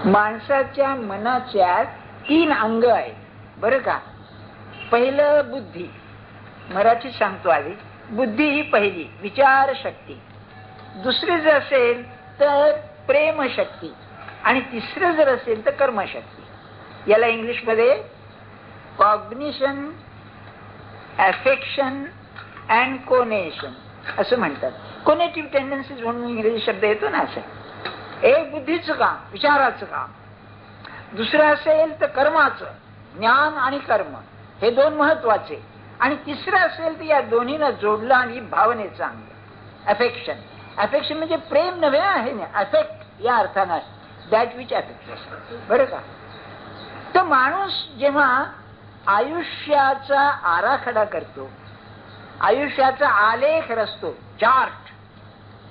माणसाच्या मनाच्या 3 अंग आहेत बरं का. पहिलं बुद्धी, मराठीत सांगतो आधी. बुद्धी ही पहिली विचार शक्ती, दुसरी जर असेल तर प्रेम शक्ती, आणि तिसरं जर असेल तर कर्मशक्ती. याला इंग्लिश मध्ये कॉग्निशन, अफेक्शन अँड कोनेशन असं म्हणतात. कोनेटिव्ह टेंडन्सीज म्हणून इंग्रजी शब्द येतो ना. असं एक बुद्धीचं काम, विचाराचं काम, दुसरं असेल तर कर्माचं, ज्ञान आणि कर्म हे 2 महत्वाचे, आणि तिसरं असेल तर या दोन्हीला जोडलं आणि भावनेचं अंग अफेक्शन. अफेक्शन म्हणजे प्रेम नव्हे आहे ना, अफेक्ट या अर्थानं दॅट विच अफेक्ट बरं का. तर माणूस जेव्हा आयुष्याचा आराखडा करतो, आयुष्याचा आलेख रचतो, चार्ट,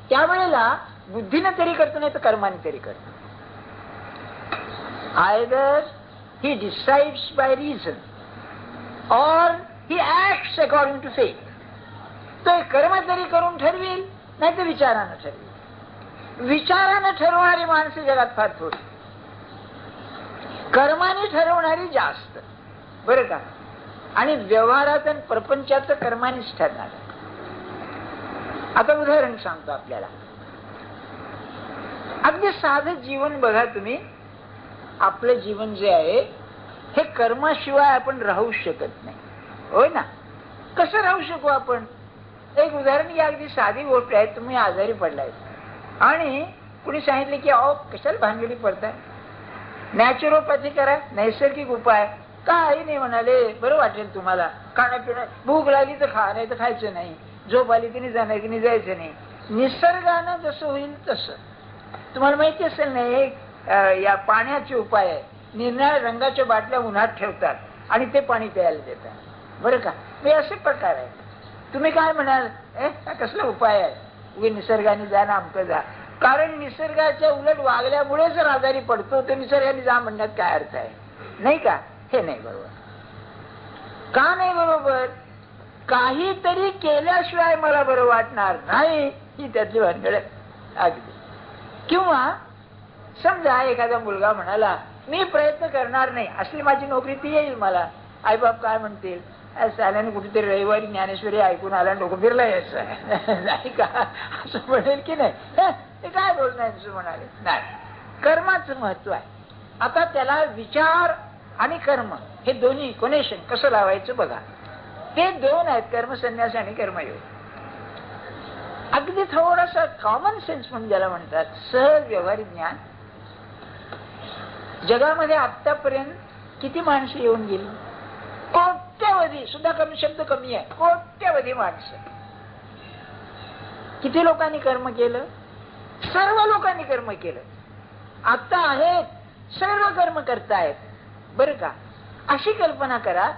त्यावेळेला बुद्धीने तरी करतो नाही तर कर्माने तरी करतो. Either he decides by reason or he acts according to faith. तो कर्म तरी करून ठरवेल नाही तर विचारानं ठरवेल. विचारानं ठरवणारी माणसं जगात फार थोडी, कर्माने ठरवणारी जास्त बरं का. आणि व्यवहारात आणि प्रपंचाचं कर्मानेच ठरणार. आता उदाहरण सांगतो आपल्याला. अगदी साधं जीवन बघा तुम्ही. आपलं जीवन जे आहे हे कर्माशिवाय आपण राहू शकत नाही, होय ना. कसं राहू शकू आपण? एक उदाहरण घ्या, अगदी साधी गोष्ट आहे. तुम्ही आजारी पडलाय आणि कुणी सांगितले की अहो कशाला भानगडी पडताय, नॅचरोपॅथी करा, नैसर्गिक उपाय. काही नाही म्हणाले, बरं वाटेल तुम्हाला. खाण्यापिण्या, भूक लागली तर खा, नाही तर खायचं नाही. झोप आली की नाही जाणार की नाही जायचं नाही. निसर्गानं जसं होईल तसं. तुम्हाला माहिती असेल नाही, या पाण्याचे उपाय आहे. निरनिळ्या रंगाच्या बाटल्या उन्हात ठेवतात आणि ते पाणी प्यायला देतात बरं का. हे असे प्रकार आहे. तुम्ही काय म्हणाल, कसला उपाय आहे, उगे निसर्गाने जा ना अमकं जा. कारण निसर्गाच्या उलट वागल्यामुळे जर आजारी पडतो तर निसर्गाने जा म्हणण्यात काय अर्थ आहे, नाही का. हे नाही बरोबर. का नाही बरोबर? काहीतरी केल्याशिवाय मला बरं वाटणार नाही ही त्यातली भानगड अगदी. किंवा समजा एखादा मुलगा म्हणाला मी प्रयत्न करणार नाही, असली माझी नोकरी ती येईल मला. आईबाप काय म्हणतील, साल्याने कुठेतरी रविवारी ज्ञानेश्वरी ऐकून आला डोकं फिरला यायचं नाही का, असं म्हणेल की नाही. ते काय बोलणार असं म्हणाले. नाही, कर्माचं महत्व आहे. आता त्याला विचार आणि कर्म हे दोन्ही कोनेशन कसं लावायचं बघा. ते 2 आहेत, कर्मसन्यास आणि कर्मयोग. अगदी थोडंसं कॉमन सेन्स म्हणून ज्याला म्हणतात, सहज व्यवहारिक ज्ञान. जगामध्ये आतापर्यंत किती माणसं येऊन गेली? कोट्यवधी, सुद्धा कमी शब्द कमी आहे, कोट्यवधी माणसं. किती लोकांनी कर्म केलं? सर्व लोकांनी कर्म केलं. आता आहेत सर्व कर्म करतायत बरं का. अशी कल्पना करा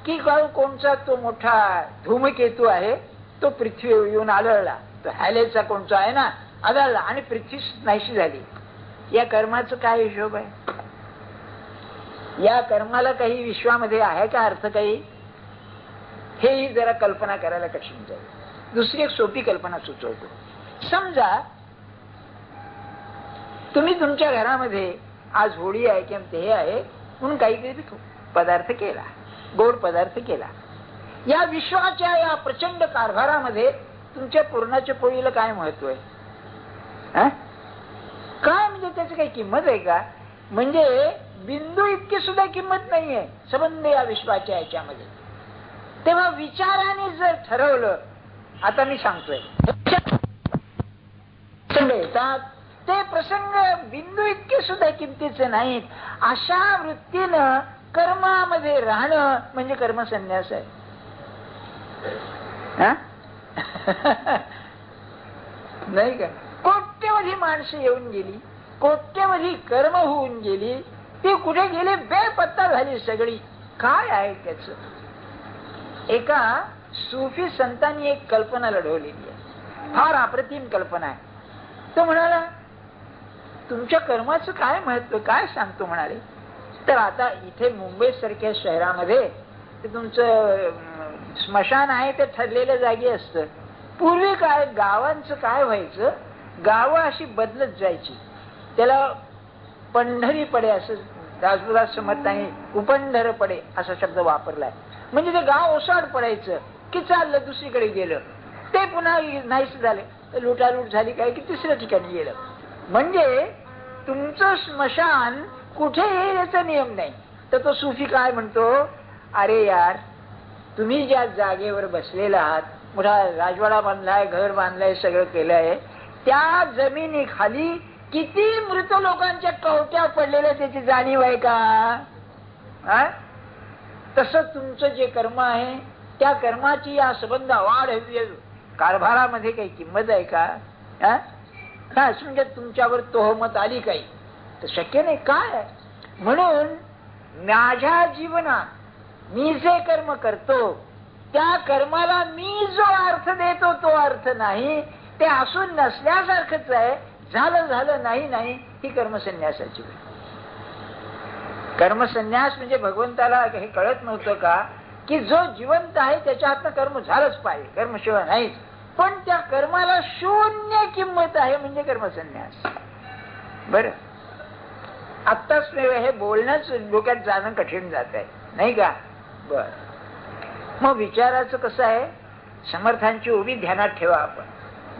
की कोणचा तो मोठा धूमकेतू आहे, तो पृथ्वी येऊन आदळला. तो हॅलेचा कोणचा आहे ना, आदळला आणि पृथ्वी नाहीशी झाली. या कर्माचं काय हिशोब आहे? या कर्माला काही विश्वामध्ये आहे का अर्थ काही? हेही जरा कल्पना करायला कठीण जाईल. दुसरी एक सोपी कल्पना सुचवतो. समजा तुम्ही तुमच्या घरामध्ये आज होळी आहे किंवा ते आहे म्हणून काहीतरी पदार्थ केला, गोड पदार्थ केला. या विश्वाच्या या प्रचंड कारभारामध्ये तुमच्या पुरणाच्या पोळीला काय महत्व आहे? काय म्हणजे त्याची काही किंमत आहे का? म्हणजे बिंदू इतकी सुद्धा किंमत नाहीये संबंध या विश्वाच्या याच्यामध्ये. तेव्हा विचाराने जर ठरवलं, आता मी सांगतोय येतात ते प्रसंग बिंदू इतके सुद्धा किमतीचे नाहीत. अशा वृत्तीनं कर्मामध्ये राहणं म्हणजे कर्मसन्यास आहे. नाही का? कोट्यवधी माणसं येऊन गेली, कोट्यवधी कर्म होऊन गेली, ती कुठे गेली बेपत्ता झाली सगळी. काय आहे त्याच? एका सुफी संतांनी एक कल्पना लढवलेली आहे, फार अप्रतिम कल्पना आहे. तो म्हणाला तुमच्या कर्माचं काय महत्व, काय सांगतो म्हणाले. तर आता इथे मुंबई सारख्या शहरामध्ये ते तुमचं स्मशान आहे ते ठरलेल्या जागी असतं. पूर्वी काय गावांचं काय व्हायचं, गावं अशी बदलत जायची. त्याला पंढरी पडे असं दासबोधात समजत नाही, उपंढर पडे असा शब्द वापरलाय. म्हणजे ते गाव ओसाड पडायचं की चाललं दुसरीकडे गेलं, ते पुन्हा नाहीच झाले, लुटालूट झाली काय की तिसऱ्या ठिकाणी गेलं. म्हणजे तुमचं स्मशान कुठे येईल याचा नियम नाही. तर तो सुफी काय म्हणतो, अरे यार तुम्ही ज्या जागेवर बसलेला आहात, मोठा राजवाडा बांधलाय, घर बांधलाय, सगळं केलंय, त्या जमिनीखाली किती मृत लोकांच्या कवट्या पडलेल्या त्याची जाणीव आहे का? तसं तुमचं जे कर्म आहे त्या कर्माची या संबंध वाढ कारभारामध्ये काही किंमत आहे का? म्हणजे तुमच्यावर तोहमत आली काही तर शक्य नाही. काय म्हणून माझ्या जीवनात मी जे कर्म करतो त्या कर्माला मी जो अर्थ देतो तो अर्थ नाही, ते असून नसल्यासारखंच आहे. झालं झालं, नाही नाही, ही कर्मसन्यासाची वेळ. कर्मसन्यास म्हणजे भगवंताला हे कळत नव्हतं का की जो जिवंत आहे त्याच्या हातनं कर्म झालंच पाहिजे, कर्मशिवाय नाहीच. पण त्या कर्माला शून्य किंमत आहे म्हणजे कर्मसन्यास. बर आत्ताच हे बोलणंच डोक्यात जाणं कठीण जात आहे नाही का? बर मग विचाराचं कसं आहे, समर्थांची उभी ध्यानात ठेवा आपण.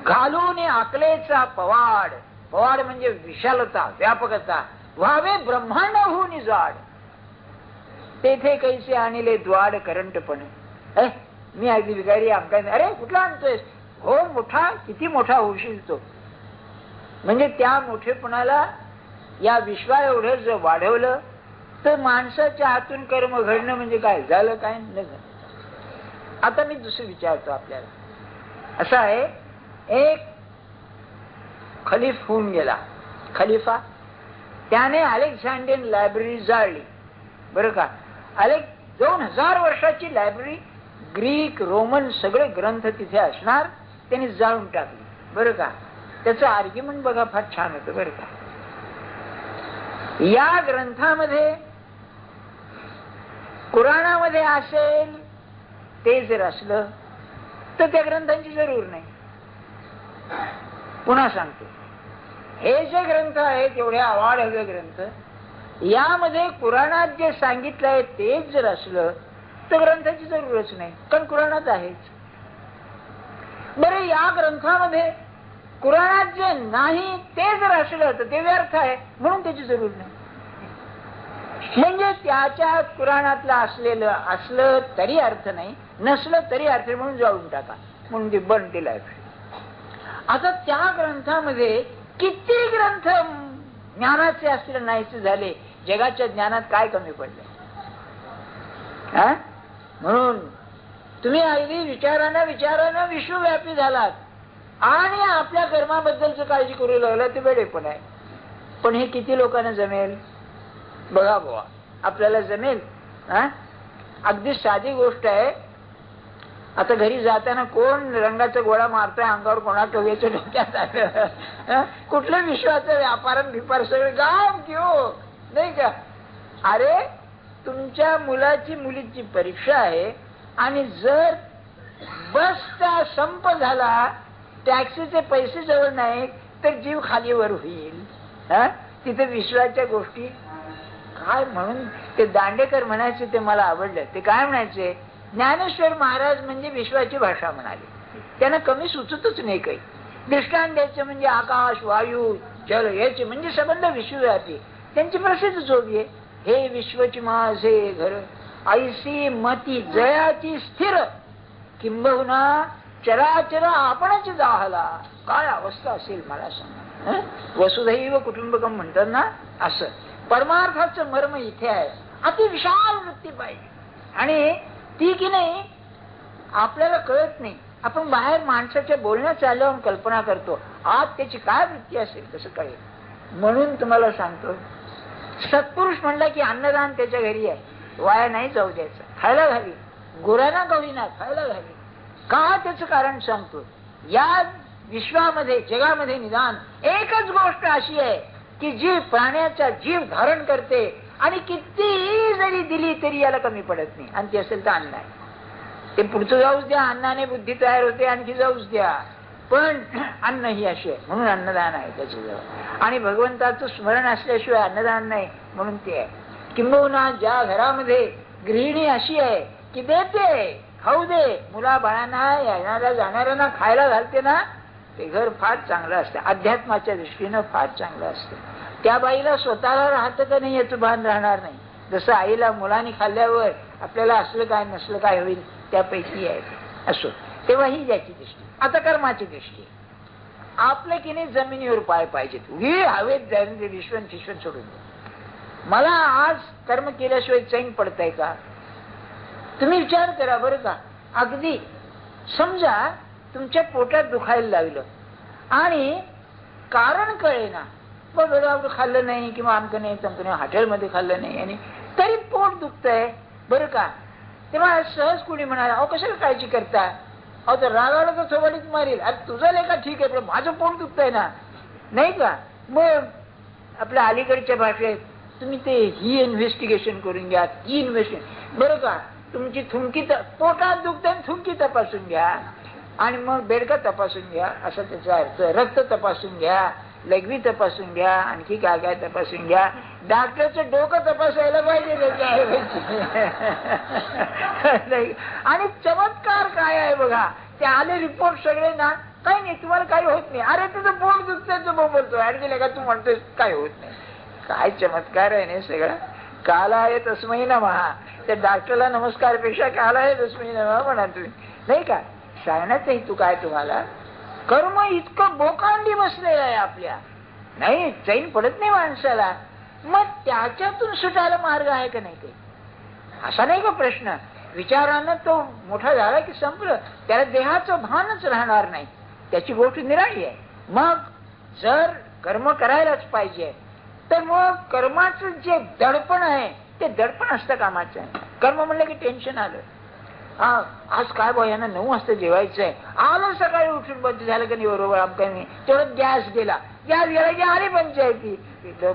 घालून आकलेचा पवाड, पवाड म्हणजे विशालता, व्यापकता, व्हावे ब्रह्मांड होऊन जाड, तेथे कैसे आणले द्वाड करंटपणे. मी अगदी विकारी आमका, अरे कुठला आणतोय, हो मोठा, किती मोठा होशील तो. म्हणजे त्या मोठेपणाला या विश्वा एवढं जर वाढवलं तर माणसाच्या हातून कर्म घडणं म्हणजे काय झालं, काय न झालं. आता मी दुसरं विचारतो आपल्याला. असं आहे, एक खलीफ होऊन गेला, खलिफा, त्याने अलेक्झांड्रियन लायब्ररी जाळली. बरं का? 2000 वर्षाची लायब्ररी, ग्रीक रोमन सगळे ग्रंथ तिथे असणार, त्यांनी जाळून टाकली. बरं का? त्याचं आर्ग्युमेंट बघा, फार छान होतं. बरं का? या ग्रंथामध्ये कुराणामध्ये असेल ते जर असलं तर त्या ग्रंथांची जरूर नाही. पुन्हा सांगतो, हे जे ग्रंथ आहेत एवढे आवाड हवे ग्रंथ, यामध्ये कुराणात जे सांगितलं आहे तेच जर असलं तर ग्रंथाची जरूरच नाही, कारण कुराणात आहेच. बरं या ग्रंथामध्ये कुराणात जे नाही ते जर असलं तर ते व्यर्थ आहे, म्हणून त्याची जरूर नाही. म्हणजे त्याच्या कुराणातलं असलेलं असलं तरी अर्थ नाही, नसलं तरी अर्थ, म्हणून जाळून टाका, म्हणून ती बनते लायब्ररी. आता त्या ग्रंथामध्ये किती ग्रंथ ज्ञानाचे असले नाहीसे झाले, जगाच्या ज्ञानात काय कमी पडले. म्हणून तुम्ही अगदी विचारानं विश्वव्यापी झालात आणि आपल्या कर्माबद्दलच काळजी करू लागला, ते वेडेपण आहे. पण हे किती लोकांना जमेल बघा बुवा, आपल्याला जमेल? अगदी साधी गोष्ट आहे. आता घरी जाताना कोण रंगाचा गोळा मारतोय अंगावर, कोणाच्या याच्या डोक्यात आलं, कुठल्या विश्वाचं व्यापारण भिपार सगळं गाव घेऊ नाही का? अरे तुमच्या मुलाची मुलीची परीक्षा आहे आणि जर बसचा संप झाला, टॅक्सीचे पैसे जवळ नाही तर जीव खालीवर होईल. तिथे विश्वाच्या गोष्टी काय. म्हणून ते दांडेकर म्हणायचे, ते मला आवडलं. ते काय म्हणायचे, ज्ञानेश्वर महाराज म्हणजे विश्वाची भाषा म्हणाली, त्यांना कमी सुचतच नाही काही. दृष्टांत द्यायचं म्हणजे आकाश, वायू, जल याचे म्हणजे संबंध विश्वव्यापी. त्यांची प्रसिद्ध जोडी आहे, हे विश्वची माझे घर, ऐसी मती जयाची स्थिर, किंबहुना चराचर आपणच जाहला. काय अवस्था असेल मला सांगा. वसुधैव कुटुंबकम म्हणतात ना, असं परमार्थाचं मर्म इथे आहे. अति विशाल वृत्ती पाहिजे, आणि ती की नाही आपल्याला कळत नाही. आपण बाहेर माणसाच्या बोलण्यात चालल्यावर कल्पना करतो, आज त्याची काय वृत्ती असेल कसं कळेल. म्हणून तुम्हाला सांगतो, सत्पुरुष म्हणला की अन्नदान त्याच्या घरी आहे, वाया नाही जाऊ द्यायचं, खायला घाली, गुरांना गवळीना खायला घाली. का त्याचं कारण सांगतो. या विश्वामध्ये जगामध्ये निदान एकच गोष्ट अशी आहे की जी प्राण्याचा जीव धारण करते आणि किती जरी दिली तरी याला कमी पडत नाही, आणि ते असेल तर अन्न आहे. ते पुढचं जाऊच द्या, अन्नाने बुद्धी तयार होते, आणखी जाऊच द्या. पण अन्न ही अशी आहे म्हणून अन्नदान आहे त्याच्याजवळ. आणि भगवंताचं स्मरण असल्याशिवाय अन्नदान नाही म्हणून ते आहे. किंबहुना ज्या घरामध्ये गृहिणी अशी आहे की देते, खाऊ दे, मुला बाळांना येणाऱ्या जाणाऱ्यांना खायला घालते ना, ते घर फार चांगलं असतं, अध्यात्माच्या दृष्टीनं फार चांगलं असतं. त्या बाईला स्वतःला राहतं का नाही याचं भान राहणार नाही. जसं आईला मुलांनी खाल्ल्यावर आपल्याला असलं काय नसलं काय होईल त्यापैकी आहे असो. तेव्हा ही ज्याची दृष्टी. आता कर्माची दृष्टी, आपले की नाही जमिनीवर पाय पाहिजेत, उगी हवेत जाऊन ते विश्वन फिश्वन सोडून दे. मला आज कर्म केल्याशिवाय चैन पडतंय का? तुम्ही विचार करा बरं का. अगदी समजा तुमच्या पोटात दुखायला लागलं आणि कारण कळेना, बघ खाल्लं नाही किंवा आमकं नाही तमकं नाही, हॉटेलमध्ये खाल्लं नाही आणि तरी पोट दुखतंय बरं का. तेव्हा सहज कुणी म्हणाला, अहो कशाला काळजी करता, अहो तर रागावला तर थोडीच मारील, अरे तुझं लेखा ठीक आहे पण माझं पोट दुखतंय ना, नाही का. मग आपल्या अलीकडच्या भाषेत तुम्ही ते ही इन्व्हेस्टिगेशन करून घ्या, ती इन्व्हेस्टिगेशन बरं का. तुमची थुंकी पोटात दुखते थुंकी तपासून घ्या आणि मग बेडका तपासून घ्या असं त्याचा अर्थ. रक्त तपासून घ्या, लघवी तपासून घ्या, आणखी काय काय तपासून घ्या. डॉक्टरचं डोकं तपासायला पाहिजे आणि चमत्कार काय आहे बघा, ते आले रिपोर्ट सगळे ना, काही नाही तुम्हाला काही होत नाही. अरे तुझं पोट दुखतंय तो बोलतो ऍड का तू म्हणतोय काय होत नाही. काय चमत्कार आहे ना सगळं. काला आहे तस्मै नमः. त्या डॉक्टरला नमस्कार पेक्षा काला आहे तस्मै नमः म्हणा तुम्ही, नाही का. सांगण्याचा हेतू काय तुम्हाला, कर्म इतकं बोकांडी बसलेलं आहे आपल्या, नाही चैन पडत नाही माणसाला. मग त्याच्यातून सुटायला मार्ग आहे का नाही काही, असा नाही का प्रश्न. विचारानं तो मोठा झाला की संपलं, त्याला देहाचं भानच राहणार नाही, त्याची गोष्ट निराळी आहे. मग जर कर्म करायलाच पाहिजे तर मग कर्माचं जे दडपण आहे ते दडपण असतं कामाचं आहे. कर्म म्हणलं की टेन्शन आलं, हा आज काय बा यांना 9 वाजता जेवायचंय, आलं सकाळी उठून बंद झालं का नाही बरोबर आमका नाही, तेवढं गॅस गेला की आली पंचायती,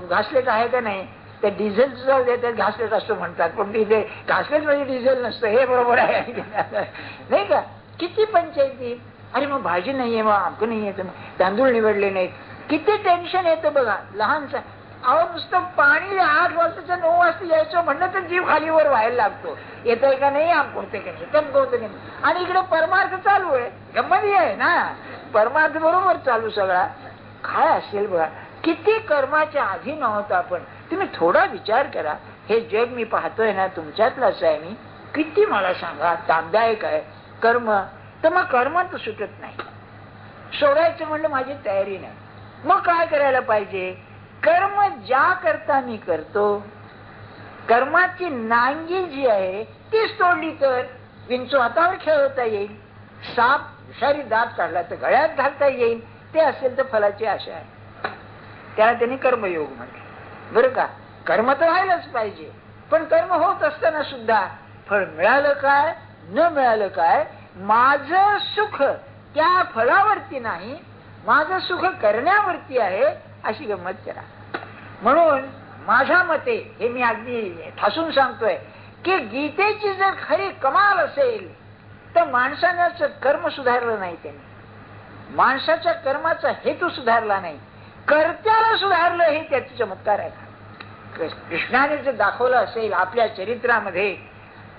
घासलेट आहे का नाही, त्या डिझेलचं जाऊ देतात घासलेट असतो म्हणतात, पण तिथे घासलेट म्हणजे डिझेल नसतं हे बरोबर आहे नाही का. किती पंचायती, अरे मग भाजी नाहीये, मग आमकं नाही येतं, तांदूळ निवडले नाहीत, किती टेन्शन येतं बघा लहानसा. अहो नुसतं पाणी 8 वाजताच्या 9 वाजता यायचं म्हणलं तर जीव खालीवर व्हायला लागतो, येतंय का नाही आमकोते का नाही तमकोते का नाही. आणि इकडे परमार्थ चालू आहे, गंमत आहे ना, परमार्थ बरोबर चालू सगळा. काय असेल बघा, किती कर्माच्या अधीन आहोत आपण. तुम्ही थोडा विचार करा, हे जग मी पाहतोय ना तुमच्यातलंच आहे मी, किती मला सांगा तापदायक आहे कर्म. तर मग कर्म तर सुटत नाही, सोडायचं म्हणलं माझी तयारी नाही. मग काय करायला पाहिजे, कर्म ज्या करता मी करतो, कर्माची नांगी जी आहे तीच तोडली तर विंचू हातावर खेळवता येईल, साप विषारी दात काढला तर गळ्यात घालता येईल, ते असेल तर फलाची आशा आहे. त्याला त्यांनी कर्मयोग म्हटले बरं का. कर्म तर व्हायलाच पाहिजे, पण कर्म होत असताना सुद्धा फळ मिळालं काय न मिळालं काय, माझं सुख त्या फळावरती नाही, माझं सुख करण्यावरती आहे, अशी गंमत करा. म्हणून माझ्या मते हे मी अगदी ठासून सांगतोय की गीतेची जर खरी कमाल असेल तर माणसाचं कर्म सुधारलं नाही, त्यांनी माणसाच्या कर्माचा हेतू सुधारला नाही, कर्त्याला सुधारलं हे त्याचे चमत्कार आहे. कृष्णाने जर दाखवलं असेल आपल्या चरित्रामध्ये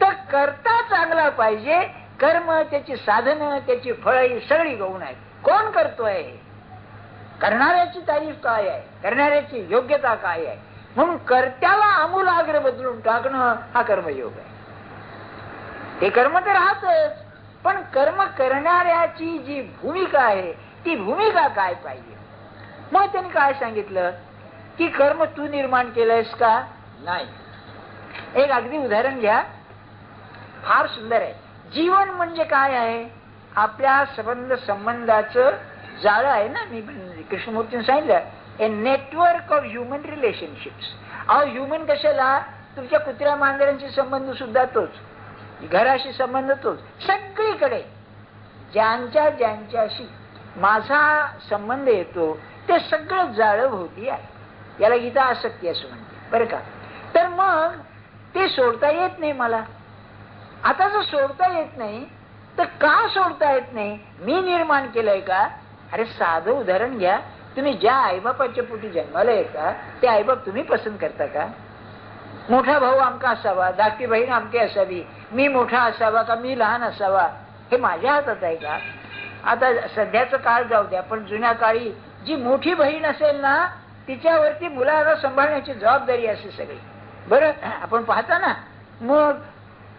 तर करता चांगला पाहिजे, कर्म त्याची साधनं त्याची फळं सगळी गौण आहेत. कोण करतोय, करणाऱ्याची तारीफ काय आहे, करणाऱ्याची योग्यता काय आहे. म्हणून कर्त्याला आमूलाग्र बदलून टाकणं हा कर्मयोग आहे. हे कर्म तर राहतच, पण कर्म करणाऱ्याची जी भूमिका आहे ती भूमिका काय पाहिजे. मग त्यांनी काय सांगितलं की कर्म तू निर्माण केलंयस का, नाही. एक अगदी उदाहरण घ्या, फार सुंदर आहे. जीवन म्हणजे काय आहे, आपल्या संबंधाचं जाळं आहे ना. मी कृष्णमूर्तीने सांगितलं, a network of human relationships. अहो ह्युमन कशाला, तुमच्या कुत्र्या मांजरांशी संबंध सुद्धा तोच, घराशी संबंध तोच, सगळीकडे ज्यांच्याशी माझा संबंध येतो ते सगळं जाळं भोवती आहे. याला गीता आसक्ती असं म्हणते बरं का. तर मग ते सोडता येत नाही मला. आता जर सोडता येत नाही तर का सोडता येत नाही, मी निर्माण केलंय का अरे साधं उदाहरण घ्या, तुम्ही ज्या आईबापाच्या पोटी जन्माला येता ते आईबाप तुम्ही पसंत करता का? मोठा भाऊ आमका असावा, धाकटी बहीण आमकी असावी, मी मोठा असावा का मी लहान असावा, हे माझ्या हातात आहे का? आता सध्याचा काळ जाऊ द्या, पण जुन्या काळी जी मोठी बहीण असेल ना तिच्यावरती मुलाला सांभाळण्याची जबाबदारी असे सगळी. बरं, आपण पाहता ना, मग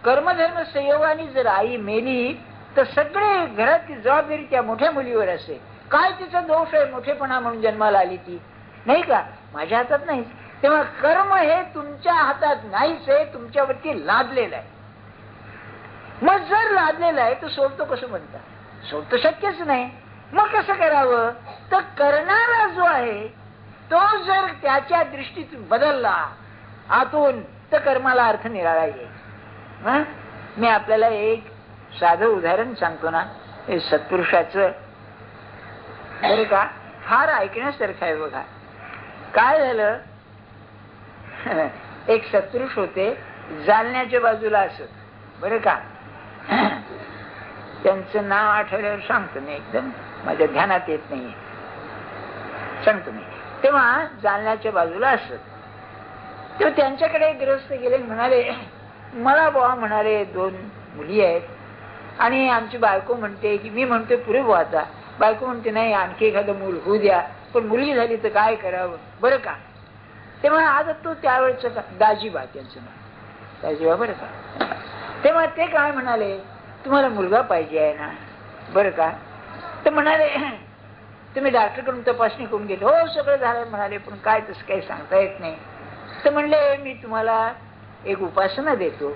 कर्मधर्म संयोगाने जर आई मेली तर सगळे घरातली जबाबदारी त्या मोठ्या मुलीवर असते. काय तिचा दोष आहे, मोठेपणा म्हणून जन्माला आली ती, नाही का? माझ्या हातात नाही. तेव्हा कर्म हे तुमच्या हातात नाहीच आहे, तुमच्यावरती लादलेलं आहे. मग जर लादलेलं आहे तर सोडतो कसं म्हणता? सोडतो शक्यच नाही. मग कसं करावं? तर करणारा जो आहे तो जर त्याच्या दृष्टीतून बदलला आतून तर कर्माला अर्थ निराळा येईल. मी आपल्याला एक साधं उदाहरण सांगतो ना, हे सत्पुरुषाचं, बरं का, फार ऐकण्यासारखं आहे बघा. काय झालं, एक सत्पुरुष होते जालन्याच्या बाजूला असत, बरं का. त्यांचं नाव आठवल्यावर सांगतो मी, एकदम माझ्या ध्यानात येत नाही, सांगतो मी. तेव्हा जालन्याच्या बाजूला असत. तेव्हा त्यांच्याकडे ग्रस्त गेले, म्हणाले मला बुवा, म्हणाले 2 मुली आहेत आणि आमची बायको म्हणते की, मी म्हणते पुरे बुवा आता, बायको म्हणते नाही आणखी एखादं मूल होऊ द्या, पण मुलगी झाली तर काय करावं, बरं का. तेव्हा आता तो त्यावेळेचा दाजीबा, त्यांचं नाव दाजीबा, बरं का. तेव्हा ते काय म्हणाले, तुम्हाला मुलगा पाहिजे आहे ना, बरं का. तर म्हणाले तुम्ही डॉक्टरकडून तपासणी करून घेतली? हो सगळं झालं म्हणाले, पण काय तसं काही सांगता येत नाही. तर म्हणले मी तुम्हाला एक उपासना देतो,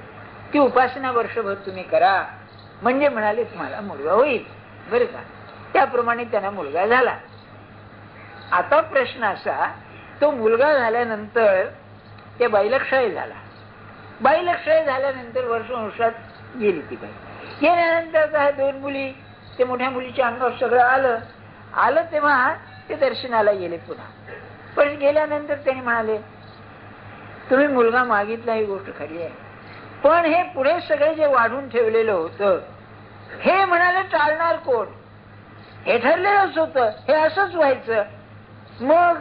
ती उपासना वर्षभर तुम्ही करा, म्हणजे म्हणाले तुम्हाला मुलगा होईल, बरं का. त्याप्रमाणे त्यांना मुलगा झाला. आता प्रश्न असा, तो मुलगा झाल्यानंतर ते बाईला क्षय झाला. बाईला क्षय झाल्यानंतर वर्षात गेली ती बाई. गेल्यानंतर काय 2 मुली, ते मोठ्या मुलीच्या अंगावर सगळं आलं तेव्हा ते दर्शनाला गेले पुन्हा. पण गेल्यानंतर त्यांनी म्हणाले तुम्ही मुलगा मागितला ही गोष्ट खरी आहे, पण हे पुढे सगळे जे वाढून ठेवलेलं होतं हे म्हणाले टाळणार कोण? हे ठरलेलंच होतं, हे असंच व्हायचं. मग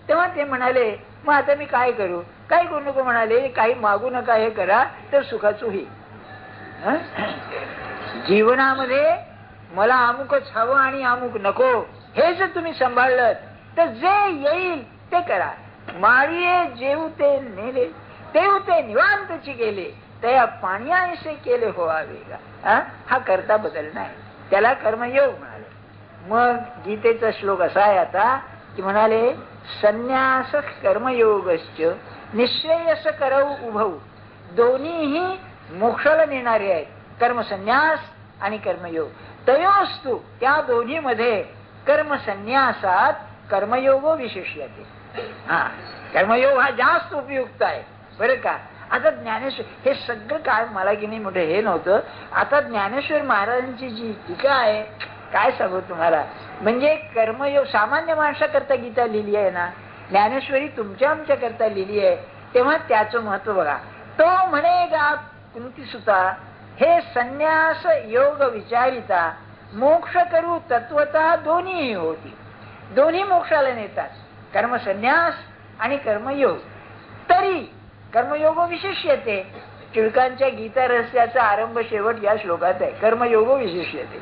तेव्हा ते म्हणाले मग आता मी काय करू? काय करू नको म्हणाले, काही मागू नका, हे करा तर सुखाचं होईल. जीवनामध्ये मला अमुकच हवं आणि अमुक नको हे जर तुम्ही सांभाळलं तर जे येईल ते करा. माळीये जेवते नेले तेवते निवांतची गेले, त्या पाण्याऐसे केले होवावेगा. हा करता बदल नाही, त्याला कर्मयोग म्हणाले. मग गीतेचा श्लोक असा आहे आता की म्हणाले संन्यास कर्मयोगश्च निश्रेयस करऊ उभऊ, दोन्हीही मोक्षाला नेणारे आहेत, कर्मसन्यास आणि कर्मयोग. तयोस्तु त्या दोन्ही मध्ये कर्मसन्यासात कर्मयोग विशेष्यते. कर्मयोग हा जास्त उपयुक्त आहे, बरं का. आता ज्ञानेश्वर हे सगळं काय मला की नाही मोठं हे नव्हतं. आता ज्ञानेश्वर महाराजांची जी टीका आहे काय सांगू तुम्हाला, म्हणजे कर्मयोग सामान्य माणसाकरता गीता लिहिली आहे ना, ज्ञानेश्वरी तुमच्या आमच्या करता लिहिली आहे, तेव्हा त्याचं महत्व बघा. तो म्हणेगा कुंतीसुता हे संन्यास योग विचारिता मोक्ष करू तत्वता दोन्ही होती, दोन्ही मोक्षाला नेतात, कर्मसन्यास आणि कर्मयोग. तरी कर्मयोग विशेष्यते. टिळकांच्या गीता रहस्याचा आरंभ शेवट या श्लोकात आहे, कर्मयोग विशेष्यते.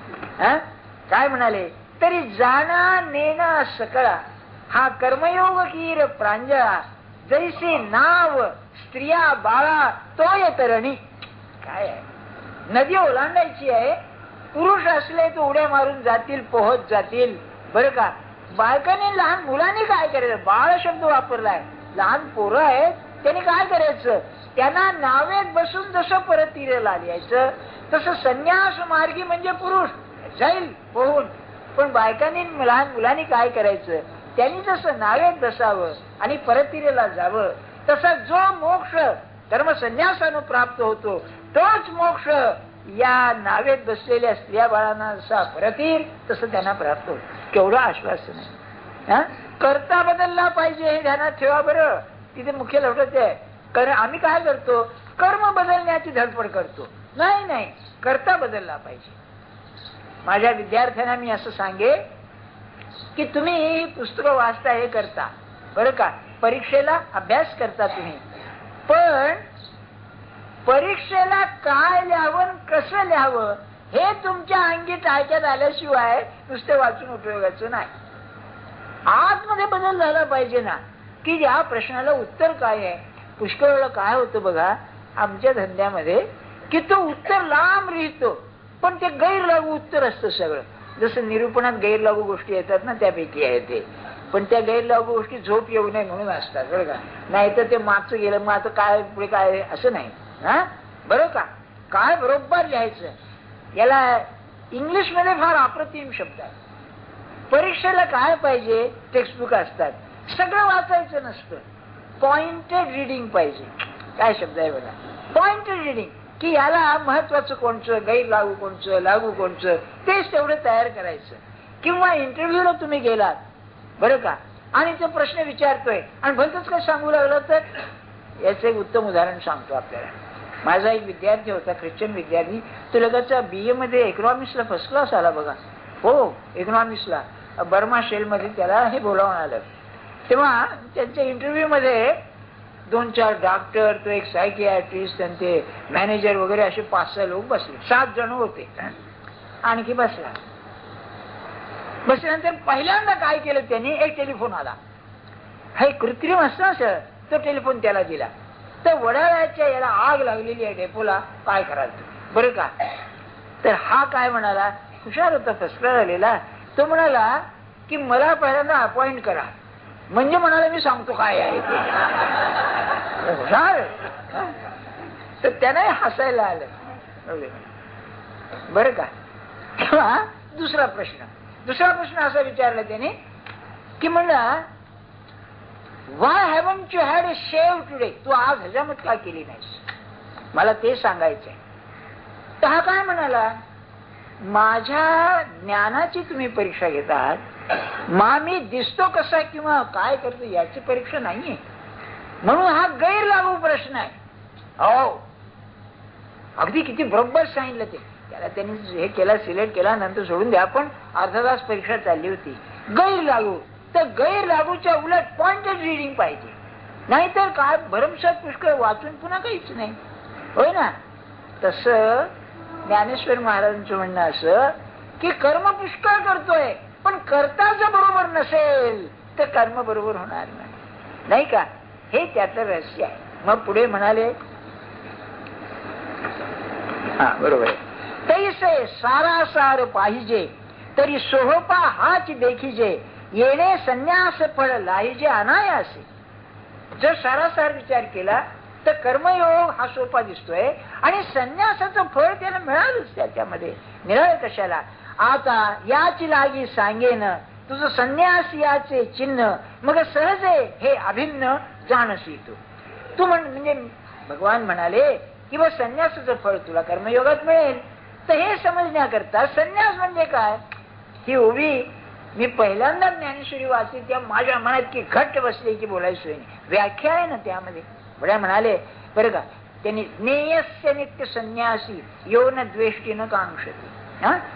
काय म्हणाले, तरी जाणा नेणा सकळा हा कर्मयोग कीर प्रांजळा, जैसे नाव स्त्रिया बाळा तोय तरणी. काय आहे, नदी ओलांडायची आहे, पुरुष असले तर उड्या मारून जातील, पोहत जातील, बरं का. बायकाने लहान मुलांनी काय करायचं, बाळ शब्द वापरलाय, लहान पोरं आहेत त्यांनी काय करायचं, त्यांना नावेत बसून जसं परत तीराला यायचं तसं संन्यास मार्गी म्हणजे पुरुष जाईल पोहून, पण बायकांनी लहान मुलांनी काय करायचं, त्यांनी जसं नावेत बसावं आणि परत तीराला जावं, तसा जो मोक्ष कर्मसन्यासानं प्राप्त होतो तोच मोक्ष या नावेत बसलेल्या स्त्रिया बाळांना जसा परतीर तसं त्यांना प्राप्त होत. केवढं आश्वासन आहे. करता बदलला पाहिजे हे ध्यानात ठेवा बरं. तिथे मुख्य लढत आहे, कारण आम्ही काय करतो, कर्म बदलण्याची धडपड करतो. नाही, करता बदलला पाहिजे. माझ्या विद्यार्थ्यांना मी असं सांगे की तुम्ही ही पुस्तकं वाचता, हे करता बरं का, परीक्षेला अभ्यास करता तुम्ही, पण परीक्षेला काय लिहावं कसं लिहावं हे तुमच्या अंगी टाळक्यात आल्याशिवाय नुसते वाचून उपयोगाचं नाही. आतमध्ये बदल झाला पाहिजे ना, की या प्रश्नाला उत्तर काय आहे. पुष्कळ वेळा काय होतं बघा आमच्या धंद्यामध्ये, की तो उत्तर लांब लिहितो पण ते गैरलागू उत्तर असतं सगळं. जसं निरूपणात गैरलागू गोष्टी येतात ना, त्यापैकी आहे ते. पण त्या गैरलागू गोष्टी झोप येऊ नये म्हणून असतात बरं का. नाही तर ते मागचं गेलं, मग आता काय पुढे काय असं नाही. हा बरं का, काय बरोबर लिहायचं. याला इंग्लिश मध्ये फार अप्रतिम शब्द आहे. परीक्षेला काय पाहिजे, टेक्स्टबुक असतात, सगळं वाचायचं नसतं, पॉइंटेड रिडिंग पाहिजे. काय शब्द आहे बघा, पॉइंटेड रिडिंग, की याला महत्वाचं कोणचं, गैरलागू कोणचं, लागू कोणचं, तेच तेवढं तयार करायचं. किंवा इंटरव्ह्यूला तुम्ही गेलात बरं का, आणि तो प्रश्न विचारतोय आणि भलतच काय सांगू लागला, तर याचं एक उत्तम उदाहरण सांगतो आपल्याला. माझा एक विद्यार्थी होता, ख्रिश्चन विद्यार्थी, तो लगतचा BA मध्ये इकॉनॉमिक्सला फर्स्ट क्लास आला बघा. हो, इकॉनॉमिक्सला बर्मा शेल मध्ये त्याला हे बोलावून आलं. तेव्हा त्यांच्या इंटरव्ह्यू मध्ये 2-4 डॉक्टर, तो एक सायकियाट्रिस्ट आणि ते मॅनेजर वगैरे असे 5-6 लोक बसले. 7 जण होते. आणखी बसल्यानंतर पहिल्यांदा काय केलं त्यांनी, एक टेलिफोन आला. हे कृत्रिम असतं सर, तो टेलिफोन त्याला दिला. तर वडाळ्याच्या याला आग लागलेली आहे डेपोला, काय करायचं बरं का. तर हा काय म्हणाला, हुशार होता, फर्स्ट क्लास आलेला. तो म्हणाला की मला पहिल्यांदा अपॉइंट करा, म्हणजे म्हणाला मी सांगतो काय आहे ते. हुशार. तर त्याने हसायला आलं बरं का. तेव्हा दुसरा प्रश्न असा विचारला त्याने की म्हणला, why haven't you had a shave today, तू आज हजामत का केली नाहीस, मला ते सांगायचंय. तर हा काय म्हणाला, माझ्या ज्ञानाची तुम्ही परीक्षा घेतात, मी दिसतो कसा किंवा काय करतो याची परीक्षा नाहीये, म्हणून हा गैरलागू प्रश्न आहे. हो, अगदी किती बरोबर सांगितलं ते. त्याला त्यांनी हे केला, सिलेक्ट केला, नंतर सोडून द्या, पण अर्धा तास परीक्षा चालली होती. गैरलागू, तर गैरलागूच्या उलट पॉइंटेड रिडिंग पाहिजे, नाहीतर काय भरमसाठ पुष्कळ वाचून पुन्हा काहीच नाही, होय ना. तसं ज्ञानेश्वर महाराजांचं म्हणणं असं की कर्म पुष्कळ करतोय, पण कर्ता जर बरोबर नसेल तर कर्म बरोबर होणार नाही का. हे त्याचं रहस्य आहे. मग पुढे म्हणाले, हा बरोबर, तैसे सारासार पाहिजे तरी सोहपा हाच देखीजे, येणे संन्यास फळ लाहिजे अनायासे. जर सारासार विचार केला तर कर्मयोग हा सोपा दिसतोय आणि संन्यासाचं फळ त्याला मिळालंच. त्याच्यामध्ये मिळालं कशाला. आता याची लागी सांगेन तुझं संन्यास याचे चिन्ह, मग सहजे हे अभिन्न जाणसी तू म्हणजे भगवान म्हणाले की बा संन्यासाचं फळ तुला कर्मयोगात मिळेल. तर हे समजण्याकरता संन्यास म्हणजे काय, ही उभी मी पहिल्यांदा ज्ञानेश्वरी वाचली त्या माझ्या मनात की घट्ट बसले की बोलायची सोय नाही. व्याख्या आहे ना त्यामध्ये. बड्या म्हणाले बरं का, त्यांनी नेयस्य नित्य संन्यासी यो न द्वेष्टी न कांक्षती.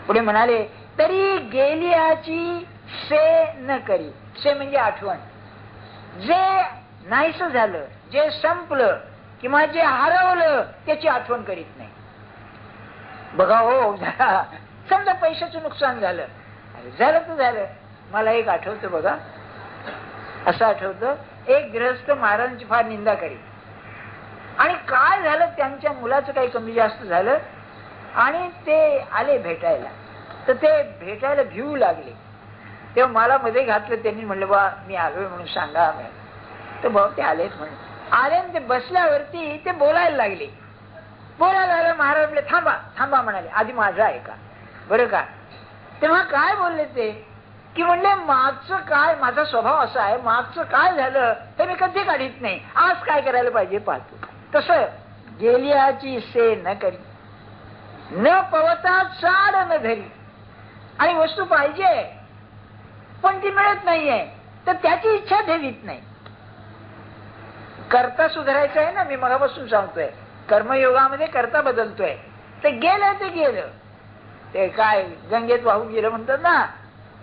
पुढे म्हणाले तरी गेल्याची से न करी. से म्हणजे आठवण. जे नाहीस झालं, जे संपलं किंवा जे हरवलं त्याची आठवण करीत नाही. बघा हो, समजा पैशाचं नुकसान झालं तर झालं. मला एक आठवतं बघा, असं आठवतं, एक गृहस्थ महाराजांची फार निंदा करी आणि काय झालं, त्यांच्या मुलाचं काही कमी जास्त झालं आणि ते आले भेटायला. तर ते भेटायला भिवू लागले. तेव्हा मला मध्ये घातलं. त्यांनी म्हणलं बा मी आलोय म्हणून सांगा. तर भाऊ ते आलेच म्हणून आले. ते बसल्यावरती ते बोलायला लागले. महाराज म्हणले थांबा थांबा म्हणाले, आधी माझा ऐका बरं का. तेव्हा काय बोलले ते की म्हणले मागचं काय, माझा स्वभाव असा आहे, मागचं काय झालं हे मी कधी काढीत नाही, आज काय करायला पाहिजे पाहतो. तसं गेल्याची से न करी, न पवता चाड न धरी. आणि वस्तू पाहिजे पण ती मिळत नाहीये तर त्याची इच्छा ठेवीत नाही. करता सुधारायचं आहे ना, मी मगापासून सांगतोय. कर्मयोगामध्ये करता बदलतोय. ते गेलं ते गेलं, ते काय गंगेत वाहून गेलं म्हणतात ना.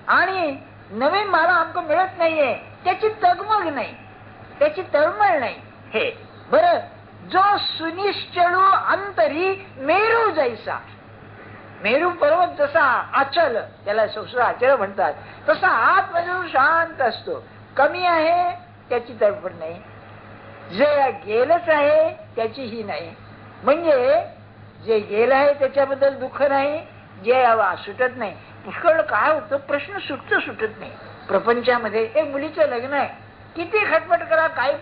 आणि नवीन मला आमक मिळत नाहीये त्याची तगमग नाही, त्याची तळमळ नाही. हे बर, जो सुनिश्चळू अंतरी मेरू जैसा, मेरू पर्वत जसा अचल, त्याला संस्कृत अचल म्हणतात, तसा आतमधून शांत असतो. कमी आहे त्याची तडफड नाही, जे गेलंच आहे त्याची ही नाही. म्हणजे जे गेलं आहे त्याच्याबद्दल दुःख नाही, जे सुटत नाही. पुष्कळ काय होतं, प्रश्न सुटत नाही प्रपंचामध्ये. एक मुलीचं लग्न आहे, किती खटपट करा, काही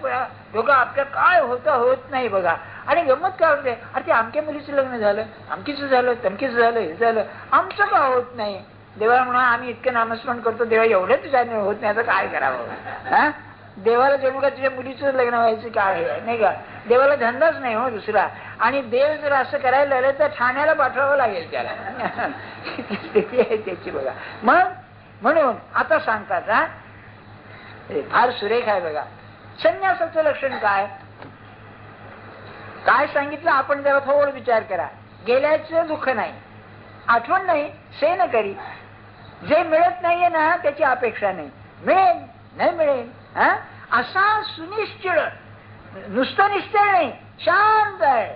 दोघं आपल्या काय होत नाही बघा. आणि गंमत काय होते, अरे ते आमक्या मुलीचं लग्न झालं, आमकीचं झालं, तमकीचं झालं, हे झालं, आमचं का होत नाही. देवाला म्हणा आम्ही इतकं नामस्मरण करतो, देवा एवढंच होत नाही, आता काय करावं. हा, देवाला जणू का तुझ्या मुलीचं लग्न व्हायचं काय आहे नाही का. देवाला धंदाच नाही हो दुसरा. आणि देव जर असं करायला लागलं तर ठाण्याला पाठवावं लागेल त्याला. स्थिती आहे त्याची बघा. मग म्हणून आता सांगतात, हा फार सुरेख आहे बघा. संन्यासाचं लक्षण काय काय सांगितलं आपण जरा थोडं विचार करा. गेल्याचं दुःख नाही, आठवण नाही, से न करी. जे मिळत नाहीये ना त्याची अपेक्षा नाही, मिळेल नाही मिळेल हा, असा सुनिश्चित, नुसतं निश्चय नाही, शांत आहे,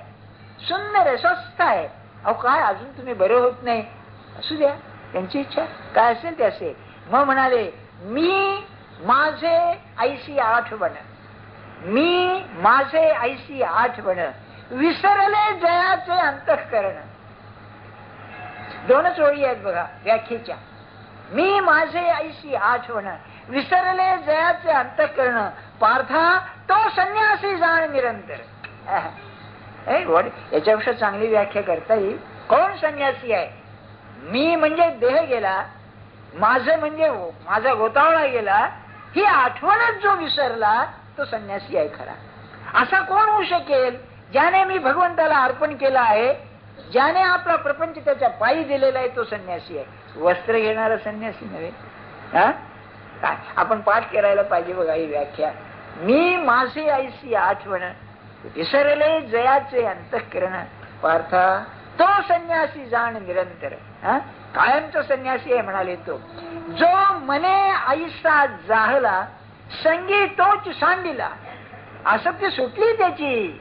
सुंदर आहे, स्वस्थ आहे. अहो काय अजून तुम्ही बरे होत नाही, असू द्या, त्यांची इच्छा काय असेल ते असेल. मग म्हणाले मी माझे ऐशी आठवण, मी माझे ऐशी आठवण, विसरले जयाचे अंतःकरण. दोनच ओळी आहेत बघा व्याख्येच्या. मी माझे ऐशी आठवण, विसरले जयाचे अंतःकरण, पार्था तो संन्यासी जाण निरंतर. याच्यापेक्षा चांगली व्याख्या करता येईल. कोण संन्यासी आहे? मी म्हणजे देह गेला, माझं म्हणजे माझा गोतावळा गेला, ही आठवणच जो विसरला तो संन्यासी आहे खरा. असा कोण होऊ शकेल? ज्याने मी भगवंताला अर्पण केलं आहे, ज्याने आपला प्रपंच त्याच्या पायी दिलेला आहे, तो संन्यासी आहे. वस्त्र घेणारा संन्यासी नव्हे. हा काय आपण पाठ करायला पाहिजे बघा ही व्याख्या. मी माझे ऐसी आठवण, विसरले जयाचे अंतःकरण, पार्था तो संन्यासी जाण निरंतर. कायमचा संन्यासी आहे म्हणाले तो. जो मने ऐसा जाहला, संगी तोच सांडिला. आसक्ती सुटली त्याची,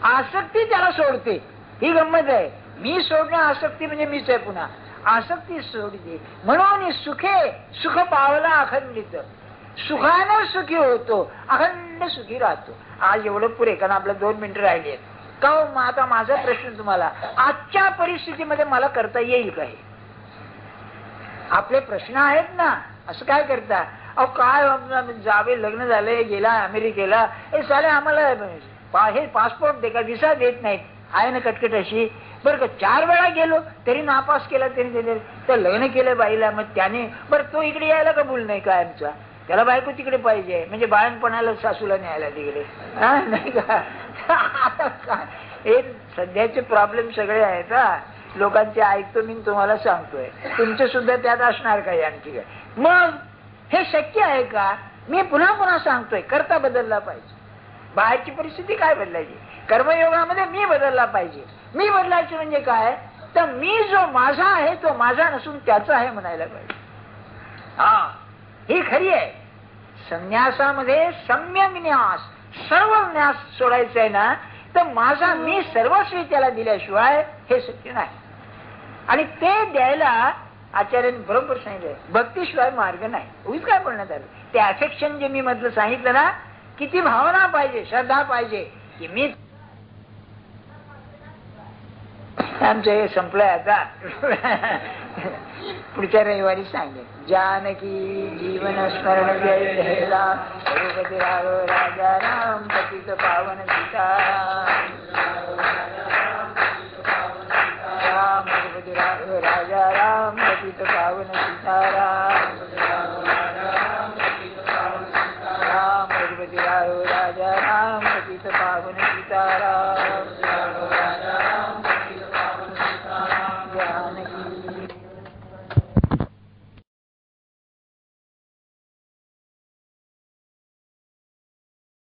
आसक्ती त्याला सोडते. ही गंमत आहे. मी सोडणं आसक्ती म्हणजे मीच आहे. पुन्हा आसक्ती सोडते म्हणून सुखे सुख पावला अखंडित, सुखानं सुखी होतो, अखंड सुखी राहतो. आज एवढं पुरे, कारण आपल्या 2 मिनिटं राहिली आहेत. का आता माझा प्रश्न तुम्हाला, आजच्या परिस्थितीमध्ये मला करता येईल काय? आपले प्रश्न आहेत ना. असं काय करता? अहो काय जावे, लग्न झाले, गेला अमेरिकेला, हे साले आम्हाला हे पासपोर्ट दे का, व्हिसा देत नाहीत. आहे ना कटकट अशी. बरं का 4 वेळा गेलो तरी नापास केला तरी दिले. तर लग्न केलं बाईला, मग त्याने बरं तो इकडे यायला कबूल नाही काय आमचा, त्याला बायको तिकडे पाहिजे, म्हणजे बाळणपणाला सासूला न्यायला तिकडे, नाही का. आता काय हे सध्याचे प्रॉब्लेम सगळे आहेत. लोकांचे ऐकतो मी तुम्हाला सांगतोय, तुमचे सुद्धा त्यात असणार काही आणखी काय. मग हे शक्य आहे का? मी पुन्हा पुन्हा सांगतोय, करता बदलला पाहिजे. बाहेरची परिस्थिती काय बदलायची? कर्मयोगामध्ये मी बदलला पाहिजे. मी बदलायचे म्हणजे काय? तर मी जो माझा आहे तो माझा नसून त्याचा आहे म्हणायला पाहिजे. हा ही खरी आहे. संन्यासामध्ये सम्यक न्यास, सर्व न्यास सोडायचा आहे ना, तर माझा मी सर्वस्वी त्याला दिल्याशिवाय हे सत्य नाही. आणि ते द्यायला आचार्यांनी बरोबर सांगितलंय, भक्तीशिवाय मार्ग नाही. उगीच काय बोलण्यात आलं. ते अफेक्शन जे मी मधलं सांगितलं ना, किती भावना पाहिजे, श्रद्धा पाहिजे की मी. आमचं हे संपलंय आता. पुढच्या रविवारी सांगेल. जानकी जीवन स्मरण जय रघुपती राघव राजा राम पतित पावन सीता राम, रघुपती राघव राजा राम पतित पावन सीता राम.